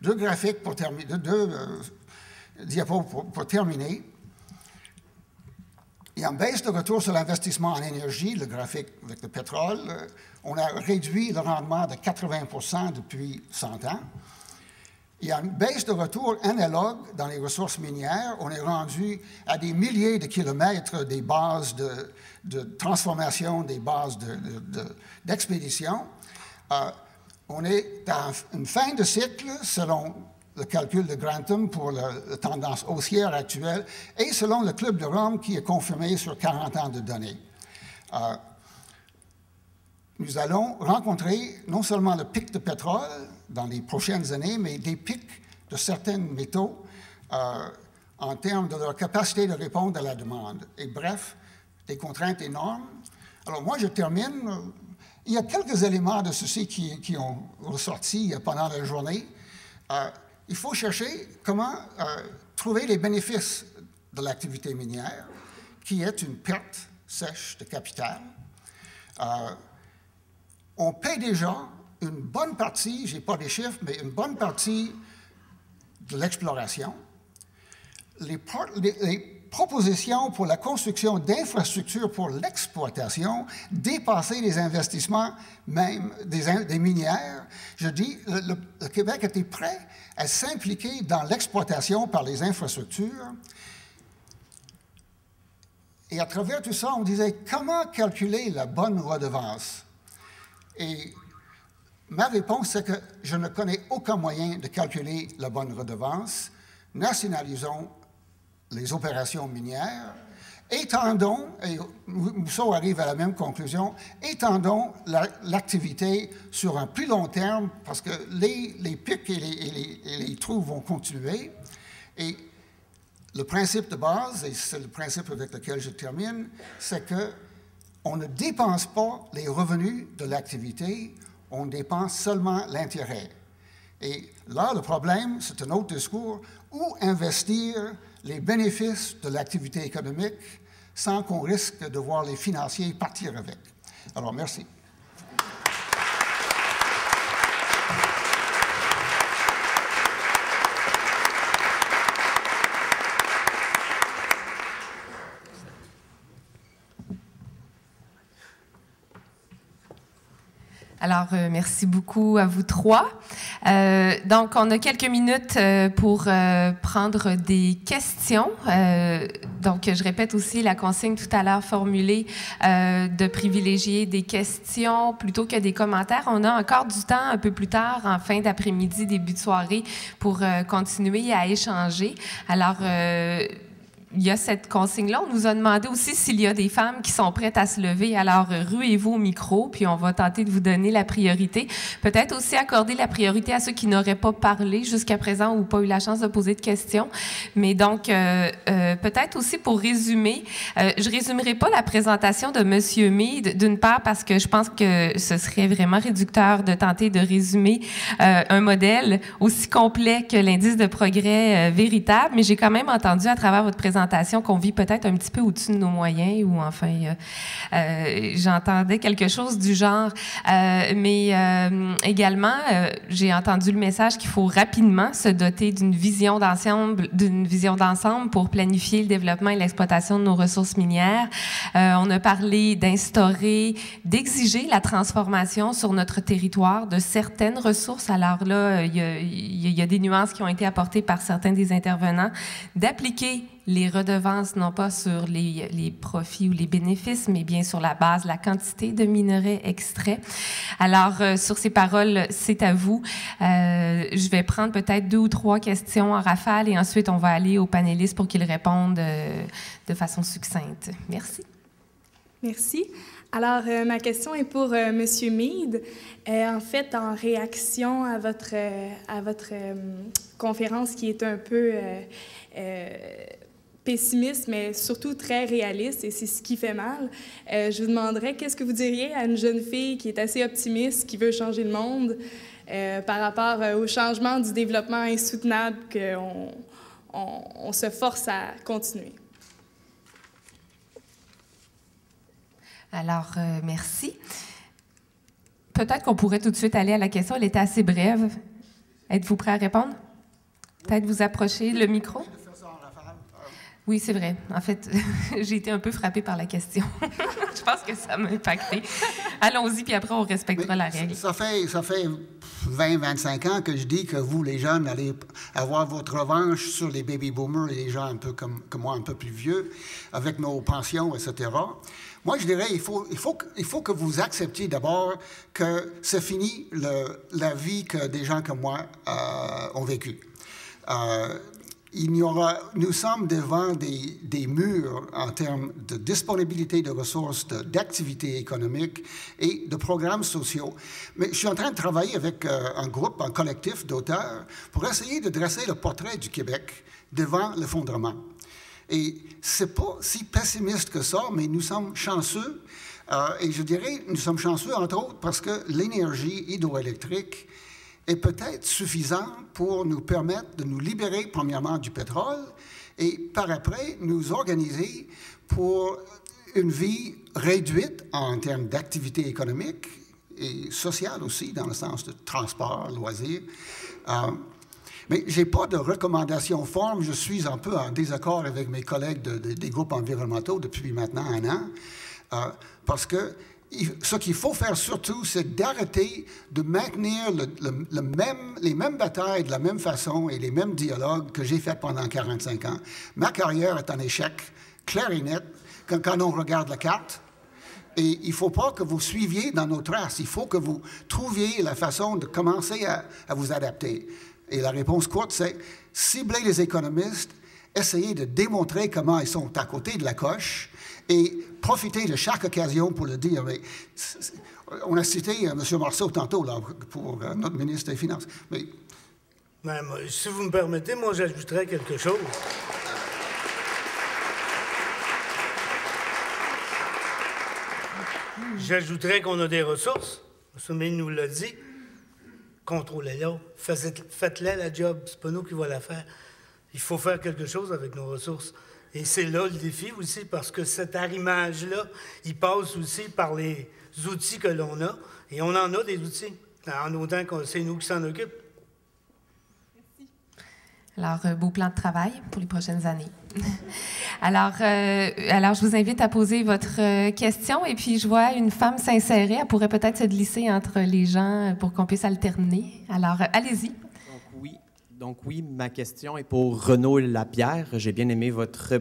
deux graphiques pour terminer, deux diapos pour terminer. Il y a une baisse de retour sur l'investissement en énergie, le graphique avec le pétrole. On a réduit le rendement de 80% depuis 100 ans. Il y a une baisse de retour analogue dans les ressources minières. On est rendu à des milliers de kilomètres des bases de transformation, des bases d'expédition. On est à une fin de cycle, selon le calcul de Grantham pour la tendance haussière actuelle, et selon le Club de Rome qui est confirmé sur 40 ans de données. Nous allons rencontrer non seulement le pic de pétrole dans les prochaines années, mais des pics de certains métaux en termes de leur capacité de répondre à la demande. Et bref, des contraintes énormes. Alors moi, je termine. Il y a quelques éléments de ceci qui ont ressorti pendant la journée. Il faut chercher comment trouver les bénéfices de l'activité minière, qui est une perte sèche de capital. On paie déjà une bonne partie, je n'ai pas les chiffres, mais une bonne partie de l'exploration. Les propositions pour la construction d'infrastructures pour l'exploitation dépassaient les investissements même des minières. Je dis, le Québec était prêt à s'impliquer dans l'exploitation par les infrastructures. Et à travers tout ça, on disait, comment calculer la bonne redevance? Et ma réponse, c'est que je ne connais aucun moyen de calculer la bonne redevance. Nationalisons les opérations minières, étendons, et Mousseau arrive à la même conclusion, étendons l'activité sur un plus long terme, parce que les pics et les trous vont continuer. Et le principe de base, et c'est le principe avec lequel je termine, c'est qu'on ne dépense pas les revenus de l'activité, on dépense seulement l'intérêt. Et là, le problème, c'est un autre discours, où investir les bénéfices de l'activité économique sans qu'on risque de voir les financiers partir avec. Alors, merci. Alors, merci beaucoup à vous trois. Donc, on a quelques minutes pour prendre des questions. Donc, je répète aussi la consigne tout à l'heure formulée de privilégier des questions plutôt que des commentaires. On a encore du temps un peu plus tard, en fin d'après-midi, début de soirée, pour continuer à échanger. Alors, il y a cette consigne-là. On nous a demandé aussi s'il y a des femmes qui sont prêtes à se lever. Alors, ruez-vous au micro, puis on va tenter de vous donner la priorité. Peut-être aussi accorder la priorité à ceux qui n'auraient pas parlé jusqu'à présent ou pas eu la chance de poser de questions. Mais donc, peut-être aussi pour résumer, je résumerai pas la présentation de M. Meade, d'une part parce que je pense que ce serait vraiment réducteur de tenter de résumer un modèle aussi complet que l'indice de progrès véritable, mais j'ai quand même entendu à travers votre présentation qu'on vit peut-être un petit peu au-dessus de nos moyens, ou enfin, j'entendais quelque chose du genre. Mais également, j'ai entendu le message qu'il faut rapidement se doter d'une vision d'ensemble pour planifier le développement et l'exploitation de nos ressources minières. On a parlé d'instaurer, d'exiger la transformation sur notre territoire de certaines ressources. Alors là, il y a des nuances qui ont été apportées par certains des intervenants, d'appliquer les redevances, non pas sur les profits ou les bénéfices, mais bien sur la base, la quantité de minerais extraits. Alors, sur ces paroles, c'est à vous. Je vais prendre peut-être 2 ou 3 questions en rafale et ensuite, on va aller aux panélistes pour qu'ils répondent de façon succincte. Merci. Merci. Alors, ma question est pour M. Meade. En fait, en réaction à votre conférence qui est un peu pessimiste, mais surtout très réaliste, et c'est ce qui fait mal. Je vous demanderais, qu'est-ce que vous diriez à une jeune fille qui est assez optimiste, qui veut changer le monde, par rapport au changement du développement insoutenable qu'on se force à continuer? Alors, merci. Peut-être qu'on pourrait tout de suite aller à la question. Elle était assez brève. Êtes-vous prêt à répondre? Peut-être vous approcher le micro? Oui, c'est vrai. En fait, j'ai été un peu frappée par la question. Je pense que ça m'a impacté. Allons-y, puis après, on respectera la règle. Ça fait 20-25 ans que je dis que vous, les jeunes, allez avoir votre revanche sur les baby-boomers et les gens un peu comme moi, un peu plus vieux, avec nos pensions, etc. Moi, je dirais, il faut que vous acceptiez d'abord que c'est fini la vie que des gens comme moi ont vécue. Nous sommes devant des murs en termes de disponibilité de ressources, d'activités économiques et de programmes sociaux. Mais je suis en train de travailler avec un collectif d'auteurs pour essayer de dresser le portrait du Québec devant l'effondrement. Et c'est pas si pessimiste que ça, mais nous sommes chanceux. Et je dirais, nous sommes chanceux, entre autres, parce que l'énergie hydroélectrique est peut-être suffisant pour nous permettre de nous libérer, premièrement, du pétrole et, par après, nous organiser pour une vie réduite en termes d'activité économique et sociale aussi, dans le sens de transport, loisirs. Mais je n'ai pas de recommandation ferme. Je suis un peu en désaccord avec mes collègues des groupes environnementaux depuis maintenant 1 an, parce que ce qu'il faut faire surtout, c'est d'arrêter de maintenir les mêmes batailles de la même façon et les mêmes dialogues que j'ai fait pendant 45 ans. Ma carrière est un échec clair et net quand on regarde la carte. Et il ne faut pas que vous suiviez dans nos traces. Il faut que vous trouviez la façon de commencer à vous adapter. Et la réponse courte, c'est cibler les économistes, essayer de démontrer comment ils sont à côté de la coche et profiter de chaque occasion pour le dire. Mais on a cité M. Marceau tantôt là, pour notre ministre des Finances. Mais... si vous me permettez, moi, j'ajouterais quelque chose. J'ajouterais qu'on a des ressources. M. Meade nous l'a dit. Contrôlez-la. Faites-la, la job. C'est pas nous qui va la faire. Il faut faire quelque chose avec nos ressources. Et c'est là le défi aussi, parce que cet arrimage-là, il passe aussi par les outils que l'on a. Et on en a des outils, en autant que c'est nous qui s'en occupent. Merci. Alors, beau plan de travail pour les prochaines années. Alors, je vous invite à poser votre question. Et puis, je vois une femme s'insérer. Elle pourrait peut-être se glisser entre les gens pour qu'on puisse alterner. Alors, allez-y. Donc oui, ma question est pour Renaud Lapierre. J'ai bien aimé votre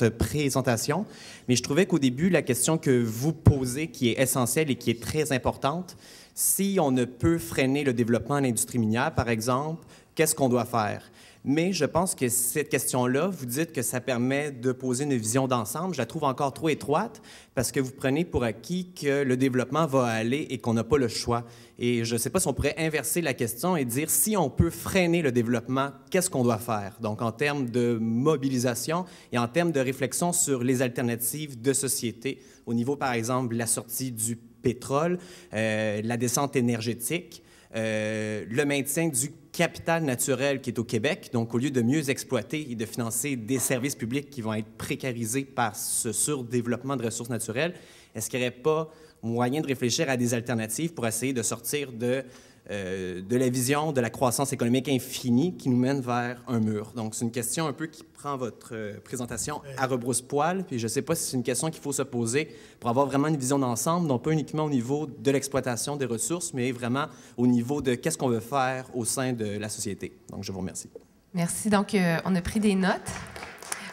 présentation, mais je trouvais qu'au début, la question que vous posez, qui est essentielle et qui est très importante, si on ne peut freiner le développement de l'industrie minière, par exemple, qu'est-ce qu'on doit faire? Mais je pense que cette question-là, vous dites que ça permet de poser une vision d'ensemble. Je la trouve encore trop étroite parce que vous prenez pour acquis que le développement va aller et qu'on n'a pas le choix. Et je ne sais pas si on pourrait inverser la question et dire si on peut freiner le développement, qu'est-ce qu'on doit faire? Donc, en termes de mobilisation et en termes de réflexion sur les alternatives de société, au niveau, par exemple, de la sortie du pétrole, la descente énergétique, le maintien du capital naturel qui est au Québec. Donc, au lieu de mieux exploiter et de financer des services publics qui vont être précarisés par ce surdéveloppement de ressources naturelles, est-ce qu'il n'y aurait pas moyen de réfléchir à des alternatives pour essayer de sortir de la vision de la croissance économique infinie qui nous mène vers un mur? Donc, c'est une question un peu qui prend votre présentation à rebrousse-poil, puis je ne sais pas si c'est une question qu'il faut se poser pour avoir vraiment une vision d'ensemble, non pas uniquement au niveau de l'exploitation des ressources, mais vraiment au niveau de qu'est-ce qu'on veut faire au sein de la société. Donc, je vous remercie. Merci. Donc, on a pris des notes.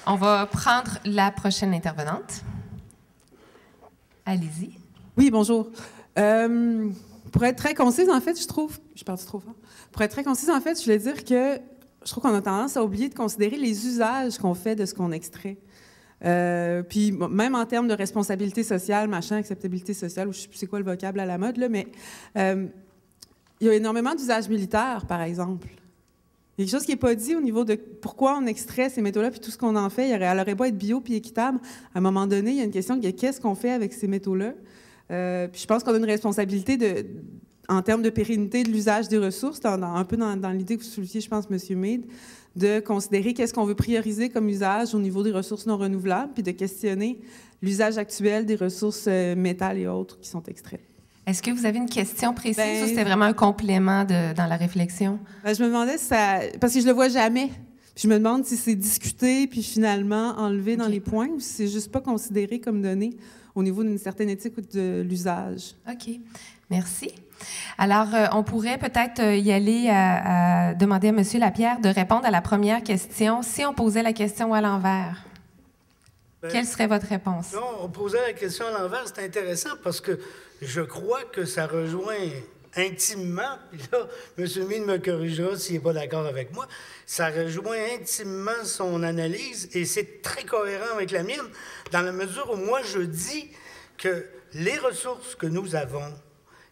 On va prendre la prochaine intervenante. Allez-y. Oui, bonjour. Pour être très concise, en fait, je trouve... Je parle trop fort. Pour être très concise, en fait, je voulais dire que je trouve qu'on a tendance à oublier de considérer les usages qu'on fait de ce qu'on extrait. Puis même en termes de responsabilité sociale, machin, acceptabilité sociale, ou je ne sais plus c'est quoi le vocable à la mode, là, mais il y a énormément d'usages militaires, par exemple. Il y a quelque chose qui n'est pas dit au niveau de pourquoi on extrait ces métaux-là, puis tout ce qu'on en fait. Elle n'aurait pas être bio puis équitable. À un moment donné, il y a une question de qu'est-ce qu'on fait avec ces métaux-là. Puis je pense qu'on a une responsabilité en termes de pérennité de l'usage des ressources, un peu dans l'idée que vous souleviez, je pense, M. Meade, de considérer qu'est-ce qu'on veut prioriser comme usage au niveau des ressources non renouvelables, puis de questionner l'usage actuel des ressources métal et autres qui sont extraites. Est-ce que vous avez une question précise Ben, ou c'était vraiment un complément dans la réflexion? Ben, je me demandais si ça... Parce que je le vois jamais. Puis je me demande si c'est discuté puis finalement enlevé dans les points ou si c'est juste pas considéré comme donné au niveau d'une certaine éthique ou de l'usage. OK. Merci. Alors, on pourrait peut-être y aller à demander à M. Lapierre de répondre à la première question. Si on posait la question à l'envers, quelle serait votre réponse? Non, on posait la question à l'envers, c'est intéressant parce que je crois que ça rejoint intimement, puis là, M. Mead me corrigera s'il n'est pas d'accord avec moi, ça rejoint intimement son analyse et c'est très cohérent avec la mienne, dans la mesure où moi je dis que les ressources que nous avons,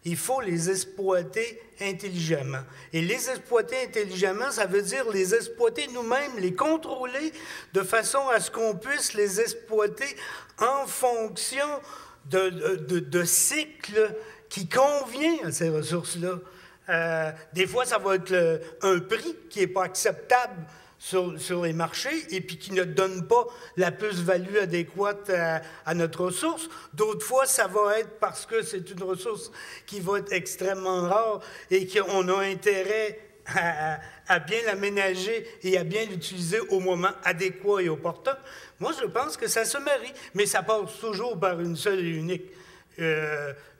il faut les exploiter intelligemment. Et les exploiter intelligemment, ça veut dire les exploiter nous-mêmes, les contrôler de façon à ce qu'on puisse les exploiter en fonction de cycles qui convient à ces ressources-là. Des fois, ça va être un prix qui n'est pas acceptable sur les marchés et puis qui ne donne pas la plus-value adéquate à notre ressource. D'autres fois, ça va être parce que c'est une ressource qui va être extrêmement rare et qu'on a intérêt à bien l'aménager et à bien l'utiliser au moment adéquat et opportun. Moi, je pense que ça se marie, mais ça passe toujours par une seule et unique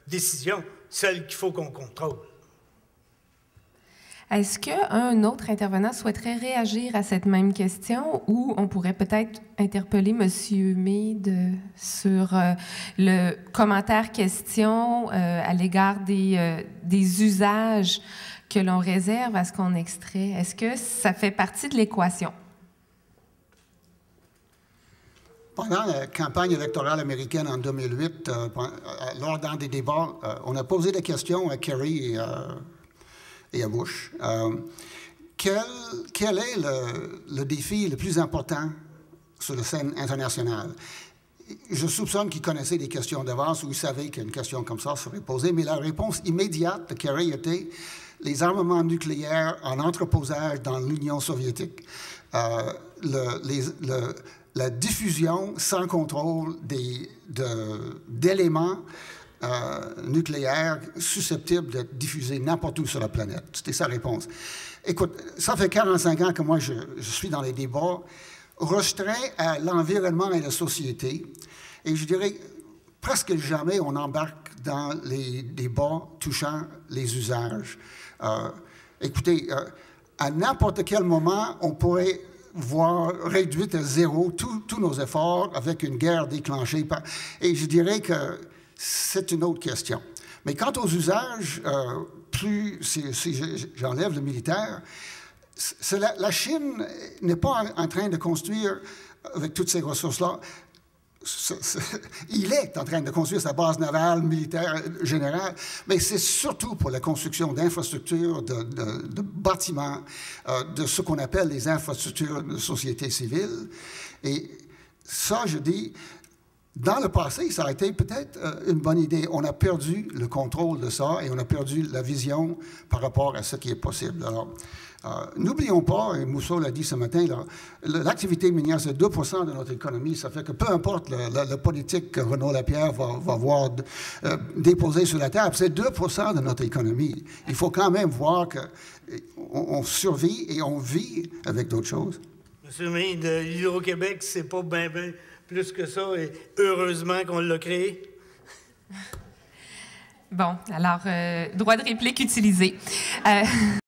décision, celle qu'il faut qu'on contrôle. Est-ce qu'un autre intervenant souhaiterait réagir à cette même question ou on pourrait peut-être interpeller M. Mead sur le commentaire-question à l'égard des usages que l'on réserve à ce qu'on extrait? Est-ce que ça fait partie de l'équation? Pendant la campagne électorale américaine en 2008, lors d'un des débats, on a posé des questions à Kerry et à Bush. Quel est le défi le plus important sur la scène internationale? Je soupçonne qu'ils connaissaient des questions d'avance ou ils savaient qu'une question comme ça serait posée, mais la réponse immédiate de Kerry était les armements nucléaires en entreposage dans l'Union soviétique. La diffusion sans contrôle d'éléments nucléaires susceptibles d'être diffusés n'importe où sur la planète. C'était sa réponse. Écoute, ça fait 45 ans que moi, je suis dans les débats restreints à l'environnement et la société. Et je dirais, presque jamais on embarque dans les débats touchant les usages. Écoutez, à n'importe quel moment, on pourrait voir réduite à zéro tous nos efforts avec une guerre déclenchée. Et je dirais que c'est une autre question. Mais quant aux usages, si j'enlève le militaire, la Chine n'est pas en train de construire, avec toutes ces ressources-là, il est en train de construire sa base navale, militaire, générale, mais c'est surtout pour la construction d'infrastructures, de bâtiments, de ce qu'on appelle les infrastructures de société civile. Et ça, je dis, dans le passé, ça a été peut-être une bonne idée. On a perdu le contrôle de ça et on a perdu la vision par rapport à ce qui est possible. Alors, n'oublions pas, et Mousseau l'a dit ce matin, l'activité minière, c'est 2 % de notre économie. Ça fait que peu importe la politique que Renaud Lapierre va voir déposer sur la table, c'est 2 % de notre économie. Il faut quand même voir qu'on survit et on vit avec d'autres choses. Monsieur Mead, l'Hydro-Québec, c'est pas bien plus que ça, et heureusement qu'on l'a créé. Bon, alors, droit de réplique utilisé.